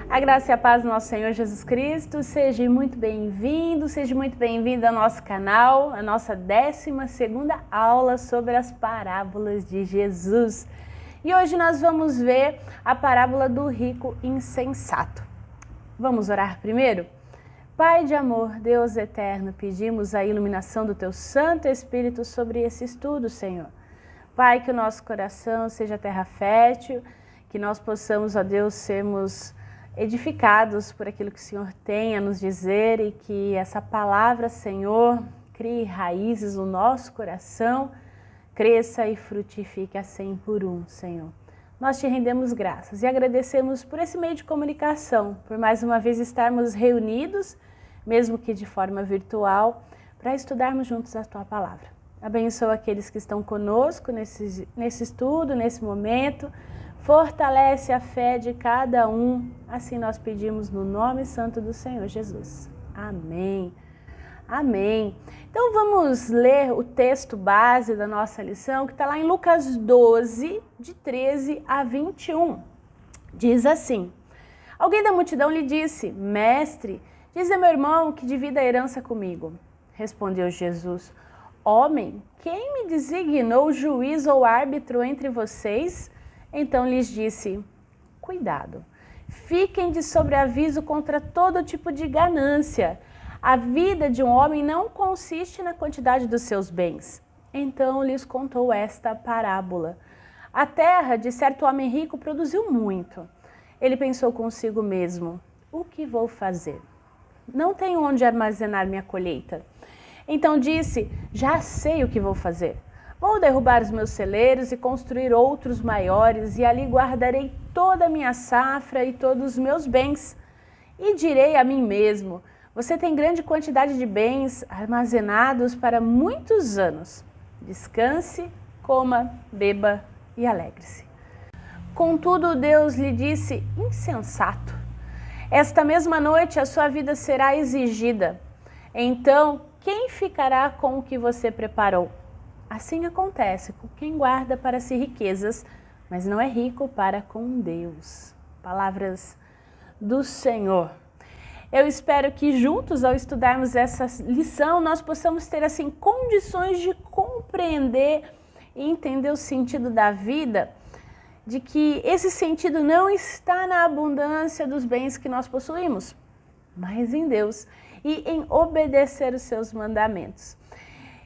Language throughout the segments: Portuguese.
A graça e a paz do nosso Senhor Jesus Cristo, seja muito bem-vindo, seja muito bem-vindo ao nosso canal, a nossa 12ª aula sobre as parábolas de Jesus. E hoje nós vamos ver a parábola do rico insensato. Vamos orar primeiro? Pai de amor, Deus eterno, pedimos a iluminação do Teu Santo Espírito sobre esse estudo, Senhor. Pai, que o nosso coração seja terra fértil, que nós possamos, ó Deus, sermos edificados por aquilo que o Senhor tem a nos dizer e que essa palavra, Senhor, crie raízes no nosso coração, cresça e frutifique a 100 por 1, Senhor. Nós te rendemos graças e agradecemos por esse meio de comunicação, por mais uma vez estarmos reunidos, mesmo que de forma virtual, para estudarmos juntos a Tua palavra. Abençoa aqueles que estão conosco nesse estudo, nesse momento. Fortalece a fé de cada um, assim nós pedimos no nome santo do Senhor Jesus. Amém. Amém. Então vamos ler o texto base da nossa lição, que está lá em Lucas 12, de 13 a 21. Diz assim: alguém da multidão lhe disse: Mestre, diz a meu irmão que divida a herança comigo. Respondeu Jesus: Homem, quem me designou juiz ou árbitro entre vocês? Então lhes disse: cuidado, fiquem de sobreaviso contra todo tipo de ganância. A vida de um homem não consiste na quantidade dos seus bens. Então lhes contou esta parábola. A terra de certo homem rico produziu muito. Ele pensou consigo mesmo: o que vou fazer? Não tenho onde armazenar minha colheita. Então disse: já sei o que vou fazer. Vou derrubar os meus celeiros e construir outros maiores, e ali guardarei toda a minha safra e todos os meus bens. E direi a mim mesmo: você tem grande quantidade de bens armazenados para muitos anos. Descanse, coma, beba e alegre-se. Contudo, Deus lhe disse: insensato, esta mesma noite a sua vida será exigida. Então, quem ficará com o que você preparou? Assim acontece com quem guarda para si riquezas, mas não é rico para com Deus. Palavras do Senhor. Eu espero que juntos, ao estudarmos essa lição, nós possamos ter assim condições de compreender e entender o sentido da vida, de que esse sentido não está na abundância dos bens que nós possuímos, mas em Deus e em obedecer os seus mandamentos.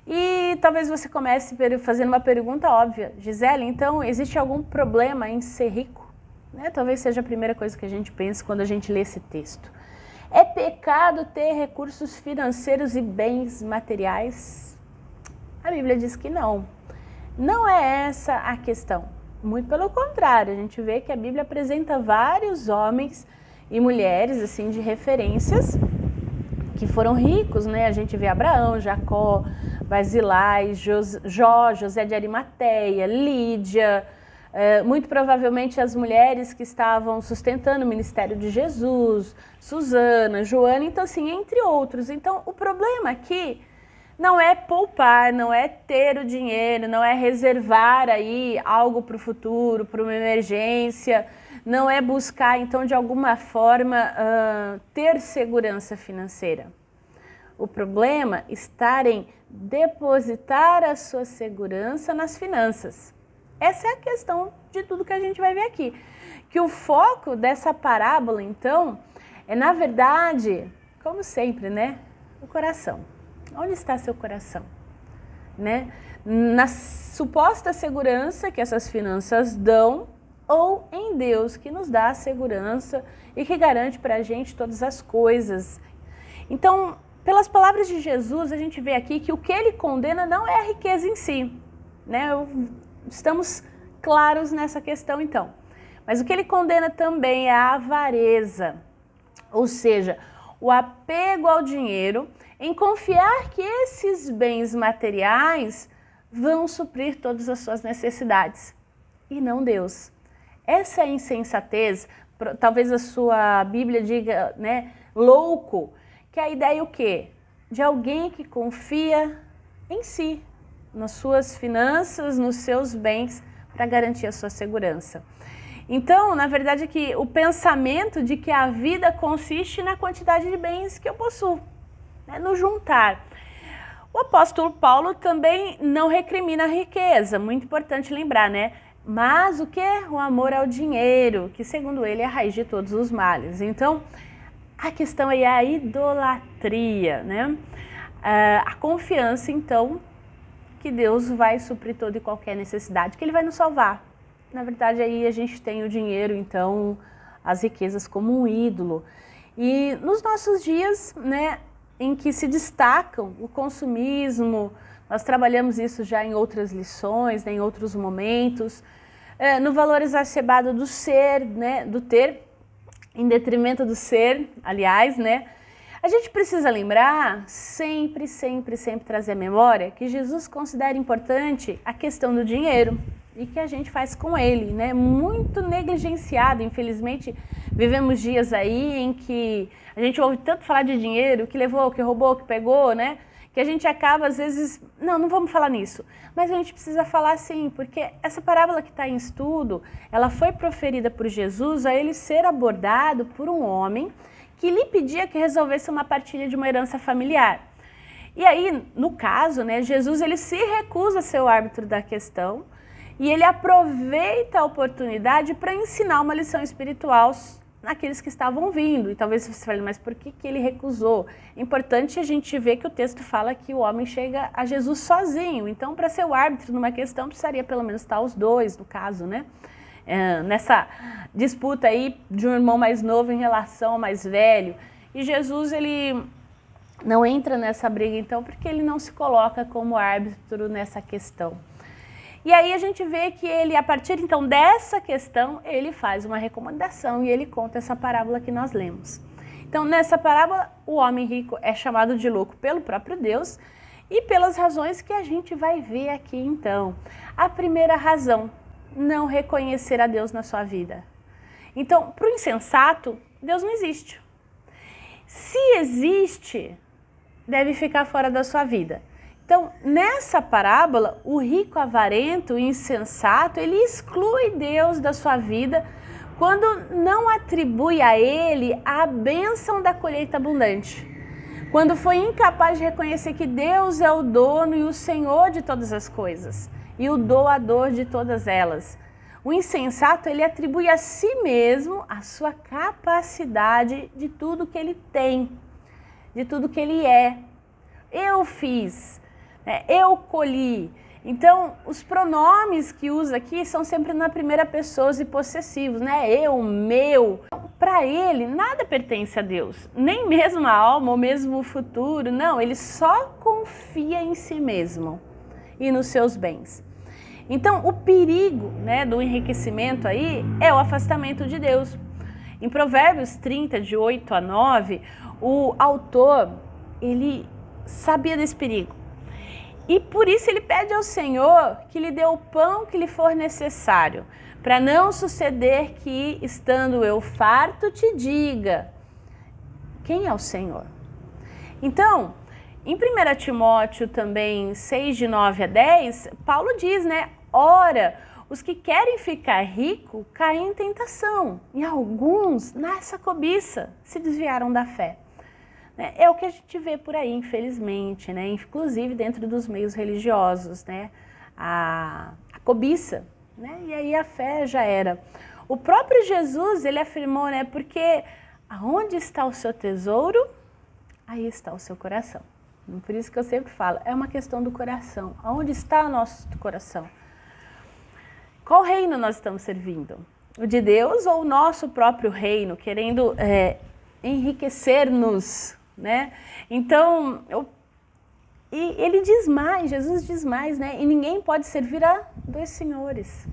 E talvez você comece fazendo uma pergunta óbvia: Gisele, então existe algum problema em ser rico? Talvez seja a primeira coisa que a gente pensa quando a gente lê esse texto. É pecado ter recursos financeiros e bens materiais? A Bíblia diz que não. Não é essa a questão. Muito pelo contrário, a gente vê que a Bíblia apresenta vários homens e mulheres assim de referências que foram ricos, né? A gente vê Abraão, Jacó, Barzilai, Jó, José de Arimateia, Lídia, muito provavelmente as mulheres que estavam sustentando o ministério de Jesus, Susana, Joana, então assim, entre outros. Então o problema aqui não é poupar, não é ter o dinheiro, não é reservar aí algo para o futuro, para uma emergência, não é buscar então de alguma forma ter segurança financeira. O problema está em depositar a sua segurança nas finanças. Essa é a questão de tudo que a gente vai ver aqui. Que o foco dessa parábola, então, é na verdade, como sempre, né? O coração. Onde está seu coração? Né? Na suposta segurança que essas finanças dão, ou em Deus, que nos dá a segurança e que garante para a gente todas as coisas. Então, pelas palavras de Jesus, a gente vê aqui que o que ele condena não é a riqueza em si, né? Estamos claros nessa questão, então. Mas o que ele condena também é a avareza, ou seja, o apego ao dinheiro, em confiar que esses bens materiais vão suprir todas as suas necessidades, e não Deus. Essa é a insensatez, talvez a sua Bíblia diga, né, louco, que a ideia é o quê? De alguém que confia em si, nas suas finanças, nos seus bens, para garantir a sua segurança. Então, na verdade, é que o pensamento de que a vida consiste na quantidade de bens que eu possuo, né, no juntar. O apóstolo Paulo também não recrimina a riqueza, muito importante lembrar, né? Mas o que? O amor ao dinheiro, que segundo ele é a raiz de todos os males. Então, a questão aí é a idolatria, né? A confiança, então, que Deus vai suprir toda e qualquer necessidade, que Ele vai nos salvar. Na verdade, aí a gente tem o dinheiro, então, as riquezas como um ídolo. E nos nossos dias, né, em que se destacam o consumismo, nós trabalhamos isso já em outras lições, né, em outros momentos, no valor exacerbado do ser, né, do ter, em detrimento do ser, aliás, né, a gente precisa lembrar, sempre trazer à memória que Jesus considera importante a questão do dinheiro e que a gente faz com ele, né? Muito negligenciado, infelizmente, vivemos dias aí em que a gente ouve tanto falar de dinheiro, que levou, que roubou, que pegou, né? Que a gente acaba, às vezes, não vamos falar nisso, mas a gente precisa falar sim, porque essa parábola que está em estudo, ela foi proferida por Jesus a ele ser abordado por um homem que lhe pedia que resolvesse uma partilha de uma herança familiar. E aí, no caso, né, Jesus ele se recusa a ser o árbitro da questão e ele aproveita a oportunidade para ensinar uma lição espiritual naqueles que estavam vindo. E talvez você fale, mas por que ele recusou? É importante a gente ver que o texto fala que o homem chega a Jesus sozinho. Então, para ser o árbitro numa questão, precisaria pelo menos estar os dois, no caso, né? Nessa disputa aí de um irmão mais novo em relação ao mais velho. E Jesus, ele não entra nessa briga, então, porque ele não se coloca como árbitro nessa questão. E aí a gente vê que ele, a partir então dessa questão, ele faz uma recomendação e ele conta essa parábola que nós lemos. Então, nessa parábola, o homem rico é chamado de louco pelo próprio Deus e pelas razões que a gente vai ver aqui então. A primeira razão, não reconhecer a Deus na sua vida. Então, para o insensato, Deus não existe. Se existe, deve ficar fora da sua vida. Então, nessa parábola, o rico avarento, o insensato, ele exclui Deus da sua vida quando não atribui a ele a bênção da colheita abundante. Quando foi incapaz de reconhecer que Deus é o dono e o Senhor de todas as coisas e o doador de todas elas. O insensato, ele atribui a si mesmo a sua capacidade de tudo que ele tem, de tudo que ele é. Eu fiz, eu colhi. Então, os pronomes que usa aqui são sempre na primeira pessoa e possessivos, né? Eu, meu. Para ele, nada pertence a Deus, nem mesmo a alma ou mesmo o futuro. Não, ele só confia em si mesmo e nos seus bens. Então, o perigo, né, do enriquecimento aí é o afastamento de Deus. Em Provérbios 30, de 8 a 9, o autor, ele sabia desse perigo. E por isso ele pede ao Senhor que lhe dê o pão que lhe for necessário, para não suceder que, estando eu farto, te diga, quem é o Senhor? Então, em 1 Timóteo também 6, de 9 a 10, Paulo diz, né? Ora, os que querem ficar ricos caem em tentação, e alguns, nessa cobiça, se desviaram da fé. É o que a gente vê por aí, infelizmente, né? Inclusive dentro dos meios religiosos, né? A cobiça, né? E aí a fé já era. O próprio Jesus, ele afirmou, né? Porque aonde está o seu tesouro, aí está o seu coração. Por isso que eu sempre falo, é uma questão do coração. Aonde está o nosso coração? Qual reino nós estamos servindo? O de Deus ou o nosso próprio reino, querendo enriquecer-nos, né? Então, e ele diz mais, Jesus diz mais, né? E ninguém pode servir a dois senhores.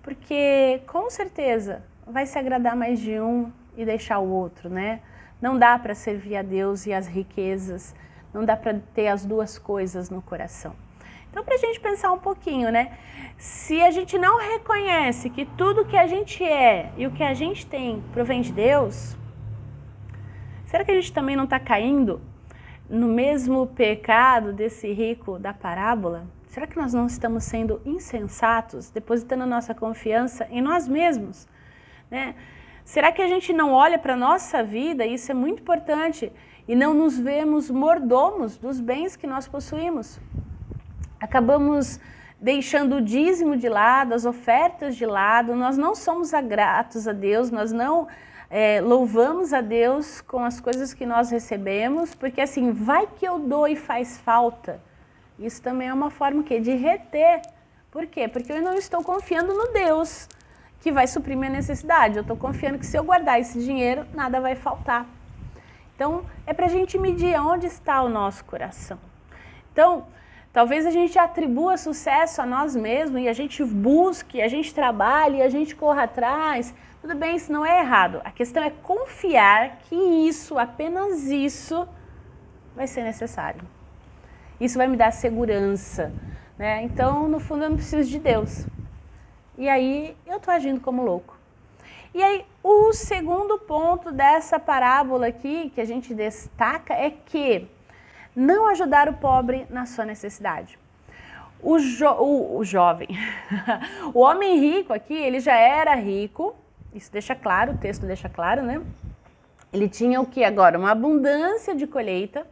Porque, com certeza, vai se agradar mais de um e deixar o outro, né? Não dá para servir a Deus e as riquezas, não dá para ter as duas coisas no coração. Então, para a gente pensar um pouquinho, né? Se a gente não reconhece que tudo que a gente é e o que a gente tem provém de Deus, será que a gente também não está caindo no mesmo pecado desse rico da parábola? Será que nós não estamos sendo insensatos, depositando a nossa confiança em nós mesmos? Né? Será que a gente não olha para a nossa vida, e isso é muito importante, e não nos vemos mordomos dos bens que nós possuímos? Acabamos deixando o dízimo de lado, as ofertas de lado, nós não somos gratos a Deus, nós não louvamos a Deus com as coisas que nós recebemos, porque assim, vai que eu dou e faz falta. Isso também é uma forma de reter. Por quê? Porque eu não estou confiando no Deus que vai suprir minha necessidade. Eu estou confiando que se eu guardar esse dinheiro, nada vai faltar. Então, é para a gente medir onde está o nosso coração. Então, talvez a gente atribua sucesso a nós mesmos e a gente busque, a gente trabalhe, a gente corra atrás. Tudo bem, isso não é errado. A questão é confiar que isso, apenas isso, vai ser necessário. Isso vai me dar segurança, né? Então, no fundo, eu não preciso de Deus. E aí, eu estou agindo como louco. E aí, o segundo ponto dessa parábola aqui, que a gente destaca, é que não ajudar o pobre na sua necessidade. O jovem, o homem rico aqui, ele já era rico, isso deixa claro, o texto deixa claro, né? Ele tinha o que agora? Uma abundância de colheita.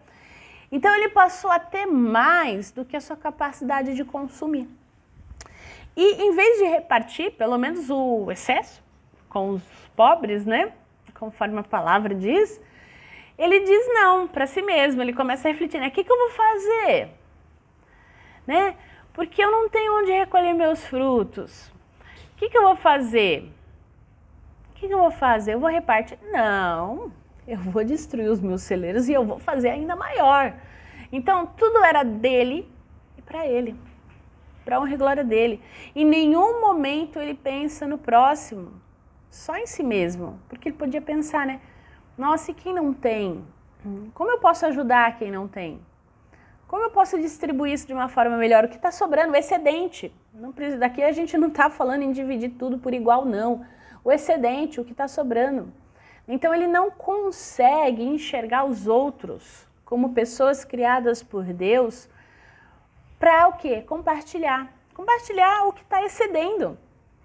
Então ele passou a ter mais do que a sua capacidade de consumir. E em vez de repartir, pelo menos o excesso, com os pobres, né? Conforme a palavra diz, ele diz não para si mesmo, ele começa a refletir, né? O que eu vou fazer? Né? Porque eu não tenho onde recolher meus frutos. O que eu vou fazer? O que eu vou fazer? Eu vou repartir? Não, eu vou destruir os meus celeiros e eu vou fazer ainda maior. Então, tudo era dele e para ele, para a honra e glória dele. Em nenhum momento ele pensa no próximo, só em si mesmo, porque ele podia pensar, né? Nossa, e quem não tem? Como eu posso ajudar quem não tem? Como eu posso distribuir isso de uma forma melhor? O que está sobrando? O excedente. Daqui a gente não está falando em dividir tudo por igual, não. O excedente, o que está sobrando. Então ele não consegue enxergar os outros como pessoas criadas por Deus para o quê? Compartilhar. Compartilhar o que está excedendo.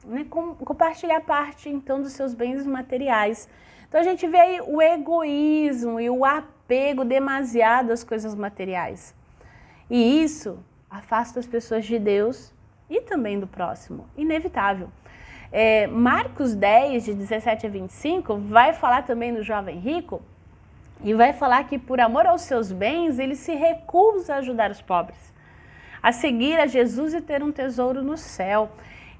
Né? Compartilhar parte, então, dos seus bens materiais. Então a gente vê aí o egoísmo e o apego demasiado às coisas materiais. E isso afasta as pessoas de Deus e também do próximo. Inevitável. Marcos 10, de 17 a 25, vai falar também do jovem rico e vai falar que por amor aos seus bens, ele se recusa a ajudar os pobres, a seguir a Jesus e ter um tesouro no céu.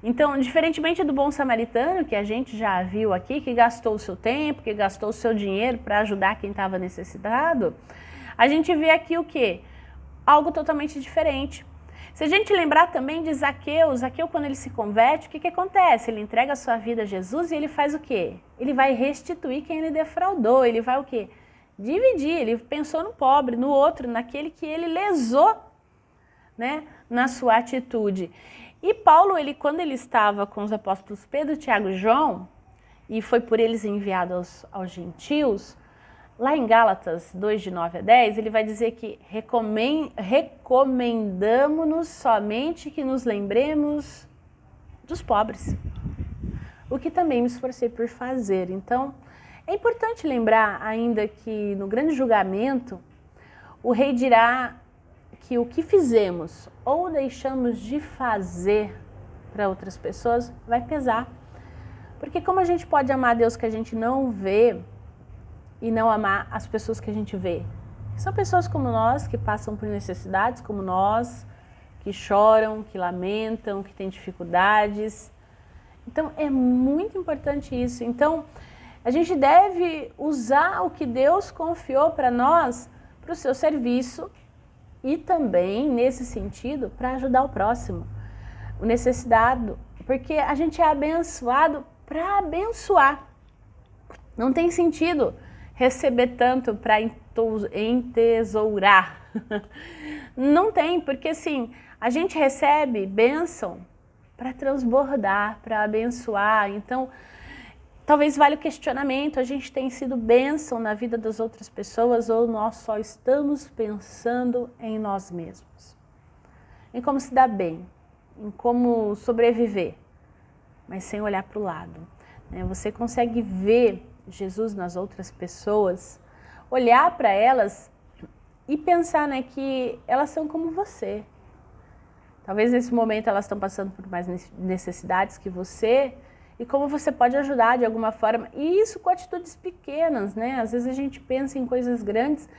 Então, diferentemente do bom samaritano, que a gente já viu aqui, que gastou o seu tempo, que gastou o seu dinheiro para ajudar quem estava necessitado, a gente vê aqui o quê? Algo totalmente diferente. Se a gente lembrar também de Zaqueu, quando ele se converte, o que acontece? Ele entrega a sua vida a Jesus e ele faz o quê? Ele vai restituir quem ele defraudou, ele vai o quê? Dividir, ele pensou no pobre, no outro, naquele que ele lesou, né, na sua atitude. E Paulo, quando ele estava com os apóstolos Pedro, Tiago e João, e foi por eles enviado aos gentios, lá em Gálatas 2, de 9 a 10, ele vai dizer que recomendamos-nos somente que nos lembremos dos pobres, o que também me esforcei por fazer. Então, é importante lembrar ainda que no grande julgamento, o rei dirá que o que fizemos ou deixamos de fazer para outras pessoas vai pesar. Porque como a gente pode amar Deus que a gente não vê e não amar as pessoas que a gente vê? São pessoas como nós, que passam por necessidades como nós, que choram, que lamentam, que têm dificuldades. Então é muito importante isso. Então a gente deve usar o que Deus confiou para nós para o seu serviço e também, nesse sentido, para ajudar o próximo, o necessitado, porque a gente é abençoado para abençoar. Não tem sentido receber tanto para entesourar. Não tem, porque assim, a gente recebe bênção para transbordar, para abençoar. Então, talvez valha o questionamento, a gente tem sido bênção na vida das outras pessoas ou nós só estamos pensando em nós mesmos? em como se dar bem, em como sobreviver, mas sem olhar para o lado. Você consegue ver Jesus nas outras pessoas, olhar para elas e pensar, que elas são como você. Talvez nesse momento elas estão passando por mais necessidades que você, e como você pode ajudar de alguma forma. E isso com atitudes pequenas, Às vezes a gente pensa em coisas grandes,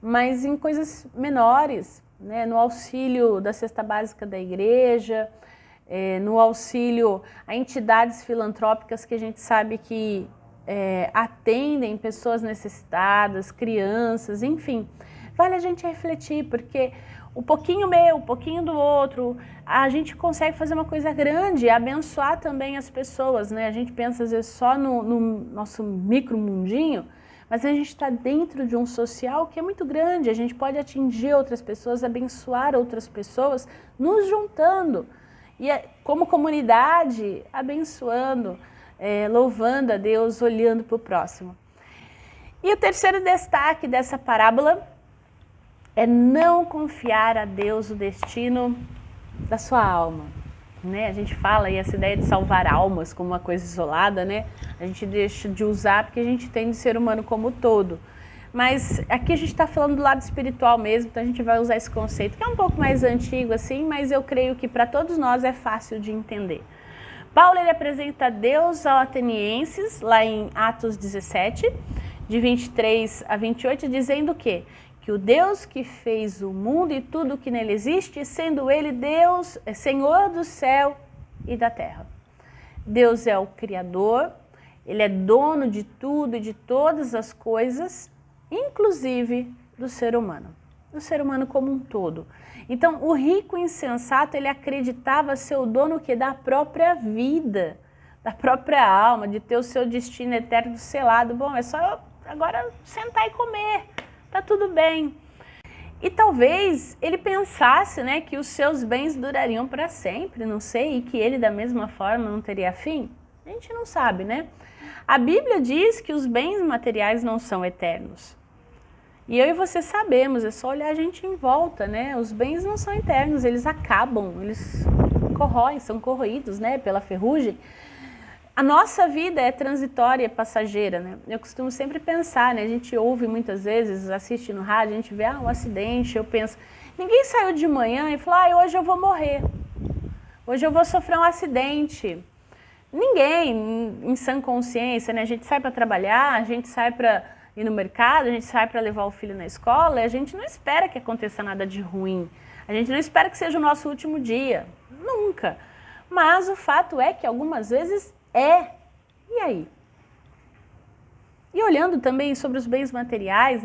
mas em coisas menores, No auxílio da cesta básica da igreja, no auxílio a entidades filantrópicas que a gente sabe que atendem pessoas necessitadas, crianças, enfim. Vale a gente refletir, porque um pouquinho meu, um pouquinho do outro, a gente consegue fazer uma coisa grande e abençoar também as pessoas, A gente pensa às vezes só no nosso micromundinho, mas a gente está dentro de um social que é muito grande, a gente pode atingir outras pessoas, abençoar outras pessoas, nos juntando. E como comunidade, abençoando, louvando a Deus, olhando para o próximo. E o terceiro destaque dessa parábola é não confiar a Deus o destino da sua alma. A gente fala aí essa ideia de salvar almas como uma coisa isolada, A gente deixa de usar porque a gente tem de ser humano como um todo. Mas aqui a gente está falando do lado espiritual mesmo, então a gente vai usar esse conceito, que é um pouco mais antigo assim, mas eu creio que para todos nós é fácil de entender. Paulo ele apresenta Deus aos atenienses, lá em Atos 17, de 23 a 28, dizendo que o Deus que fez o mundo e tudo que nele existe, sendo ele Deus, Senhor do céu e da terra. Deus é o Criador, ele é dono de tudo e de todas as coisas, inclusive do ser humano como um todo. Então, o rico insensato, ele acreditava ser o dono da própria vida, da própria alma, de ter o seu destino eterno selado. Bom, é só agora sentar e comer, tá tudo bem. E talvez ele pensasse, que os seus bens durariam para sempre, não sei, e que ele da mesma forma não teria fim. A gente não sabe, A Bíblia diz que os bens materiais não são eternos. E eu e você sabemos, é só olhar a gente em volta, Os bens não são eternos, eles acabam, eles corroem, são corroídos, pela ferrugem. A nossa vida é transitória, é passageira, Eu costumo sempre pensar, A gente ouve muitas vezes, assiste no rádio, a gente vê um acidente, eu penso, ninguém saiu de manhã e falou, hoje eu vou morrer, hoje eu vou sofrer um acidente. Ninguém, em sã consciência, A gente sai para trabalhar, a gente sai para ir no mercado, a gente sai para levar o filho na escola, e a gente não espera que aconteça nada de ruim. A gente não espera que seja o nosso último dia. Nunca. Mas o fato é que algumas vezes é. E aí? E olhando também sobre os bens materiais,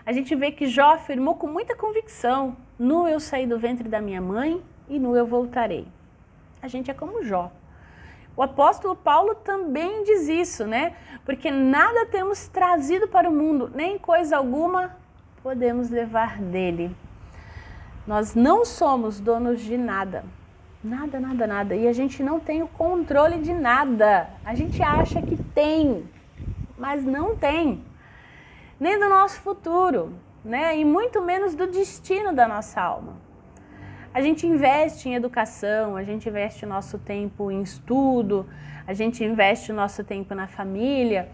a gente vê que Jó afirmou com muita convicção, nu eu saí do ventre da minha mãe e nu eu voltarei. A gente é como Jó. O apóstolo Paulo também diz isso, Porque nada temos trazido para o mundo, nem coisa alguma podemos levar dele. Nós não somos donos de nada. Nada, nada, nada. E a gente não tem o controle de nada. A gente acha que tem, mas não tem. Nem do nosso futuro, E muito menos do destino da nossa alma. A gente investe em educação, a gente investe o nosso tempo em estudo, a gente investe o nosso tempo na família,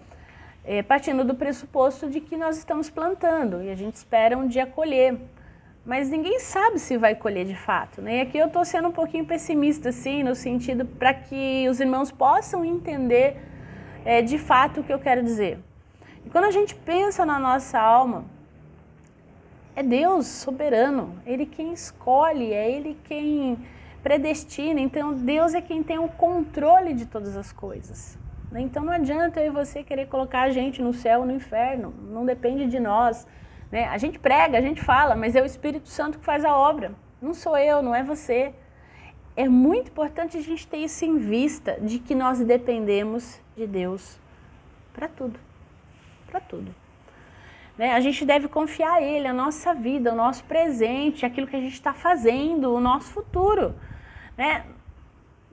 partindo do pressuposto de que nós estamos plantando e a gente espera um dia colher. Mas ninguém sabe se vai colher de fato, E aqui eu estou sendo um pouquinho pessimista, assim, no sentido para que os irmãos possam entender de fato o que eu quero dizer. E quando a gente pensa na nossa alma, é Deus soberano, Ele quem escolhe, é Ele quem predestina, então Deus é quem tem o controle de todas as coisas. Então não adianta eu e você querer colocar a gente no céu ou no inferno, não depende de nós. A gente prega, a gente fala, mas é o Espírito Santo que faz a obra, não sou eu, não é você. É muito importante a gente ter isso em vista, de que nós dependemos de Deus para tudo, para tudo. A gente deve confiar a Ele, a nossa vida, o nosso presente, aquilo que a gente está fazendo, o nosso futuro.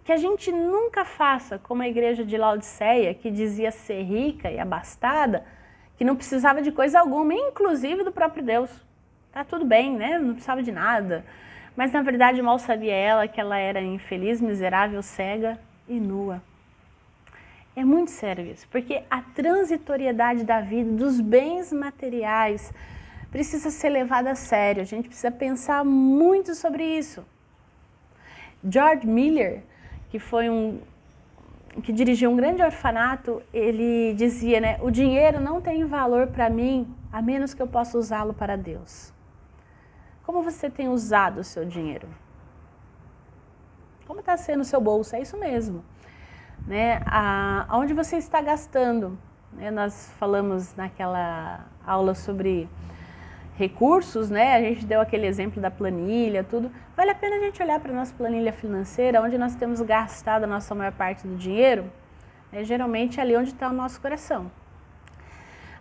Que a gente nunca faça como a igreja de Laodiceia, que dizia ser rica e abastada, que não precisava de coisa alguma, inclusive do próprio Deus. Tá tudo bem, não precisava de nada. Mas na verdade mal sabia ela que ela era infeliz, miserável, cega e nua. É muito sério isso, porque a transitoriedade da vida, dos bens materiais, precisa ser levada a sério. A gente precisa pensar muito sobre isso. George Miller, que dirigiu um grande orfanato, ele dizia, né, o dinheiro não tem valor para mim, a menos que eu possa usá-lo para Deus. Como você tem usado o seu dinheiro? Como está sendo o seu bolso? É isso mesmo. Né? Aonde você está gastando? Né? Nós falamos naquela aula sobre recursos, né? A gente deu aquele exemplo da planilha, tudo. Vale a pena a gente olhar para a nossa planilha financeira, onde nós temos gastado a nossa maior parte do dinheiro, né? Geralmente é ali onde está o nosso coração.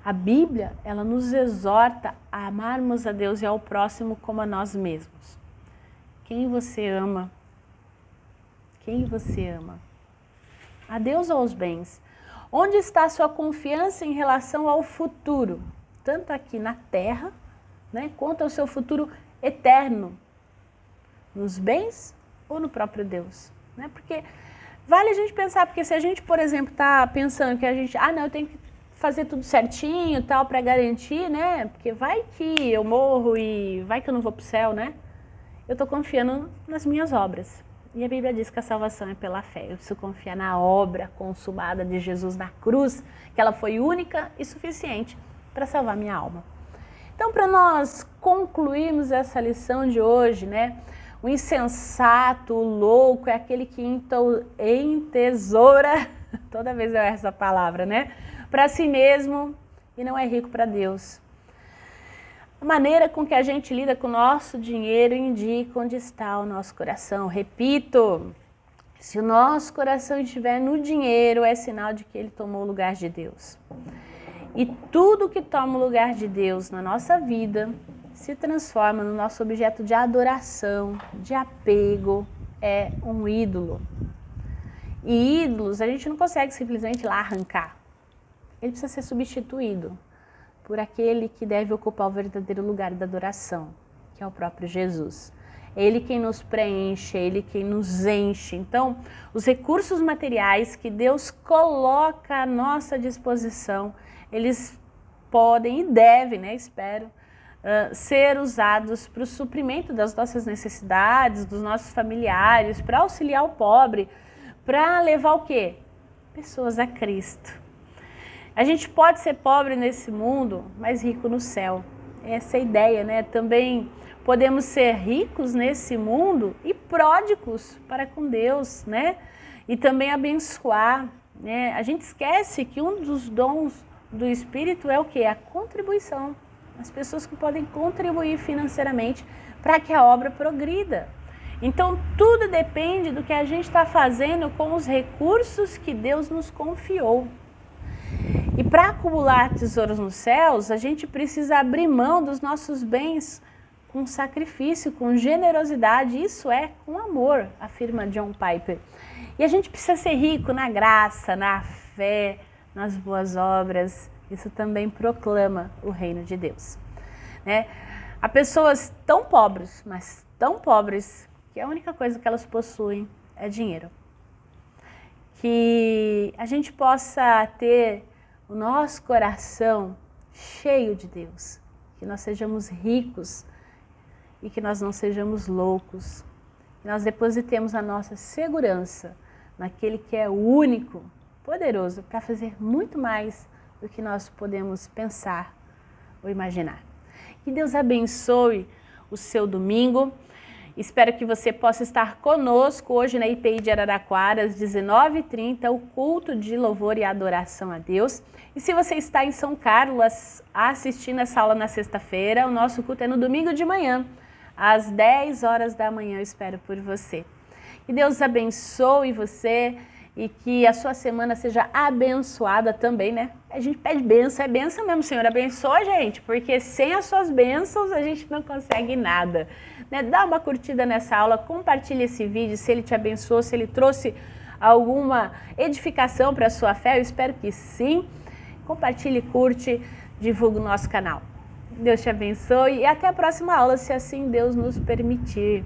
A Bíblia, ela nos exorta a amarmos a Deus e ao próximo como a nós mesmos. Quem você ama? Quem você ama? A Deus ou aos bens? Onde está a sua confiança em relação ao futuro? Tanto aqui na terra, né, quanto ao seu futuro eterno. Nos bens ou no próprio Deus? Né? Porque vale a gente pensar, porque se a gente, por exemplo, está pensando que a gente, não, eu tenho que fazer tudo certinho, tal, para garantir, né? Porque vai que eu morro e vai que eu não vou para o céu, né? Eu estou confiando nas minhas obras. E a Bíblia diz que a salvação é pela fé. Eu preciso confiar na obra consumada de Jesus na cruz, que ela foi única e suficiente para salvar minha alma. Então, para nós concluirmos essa lição de hoje, né? O insensato, o louco, é aquele que entesoura, toda vez eu erro essa palavra, né? Para si mesmo e não é rico para Deus. A maneira com que a gente lida com o nosso dinheiro indica onde está o nosso coração. Repito, se o nosso coração estiver no dinheiro, é sinal de que ele tomou o lugar de Deus. E tudo que toma o lugar de Deus na nossa vida se transforma no nosso objeto de adoração, de apego, é um ídolo. E ídolos a gente não consegue simplesmente ir lá arrancar. Ele precisa ser substituído por aquele que deve ocupar o verdadeiro lugar da adoração, que é o próprio Jesus. É Ele quem nos preenche, é Ele quem nos enche. Então, os recursos materiais que Deus coloca à nossa disposição, eles podem e devem, né, espero, ser usados para o suprimento das nossas necessidades, dos nossos familiares, para auxiliar o pobre, para levar o quê? Pessoas a Cristo. A gente pode ser pobre nesse mundo, mas rico no céu. Essa é a ideia, né? Também podemos ser ricos nesse mundo e pródigos para com Deus, né? E também abençoar, né? A gente esquece que um dos dons do Espírito é o quê? A contribuição. As pessoas que podem contribuir financeiramente para que a obra progrida. Então, tudo depende do que a gente está fazendo com os recursos que Deus nos confiou. E para acumular tesouros nos céus, a gente precisa abrir mão dos nossos bens com sacrifício, com generosidade. Isso é com amor, afirma John Piper. E a gente precisa ser rico na graça, na fé, nas boas obras. Isso também proclama o reino de Deus. Né? Há pessoas tão pobres, mas tão pobres, que a única coisa que elas possuem é dinheiro. Que a gente possa ter o nosso coração cheio de Deus, que nós sejamos ricos e que nós não sejamos loucos, que nós depositemos a nossa segurança naquele que é o único, poderoso, para fazer muito mais do que nós podemos pensar ou imaginar. Que Deus abençoe o seu domingo. Espero que você possa estar conosco hoje na IPI de Araraquara, às 19h30, o culto de louvor e adoração a Deus. E se você está em São Carlos assistindo essa aula na sexta-feira, o nosso culto é no domingo de manhã, às 10 horas da manhã. Eu espero por você. Que Deus abençoe você e que a sua semana seja abençoada também, né? A gente pede bênção, é bênção mesmo, Senhor, abençoa a gente, porque sem as suas bênçãos a gente não consegue nada. Né? Dá uma curtida nessa aula, compartilha esse vídeo, se ele te abençoou, se ele trouxe alguma edificação para a sua fé, eu espero que sim. Compartilhe, curte, divulga o nosso canal. Deus te abençoe e até a próxima aula, se assim Deus nos permitir.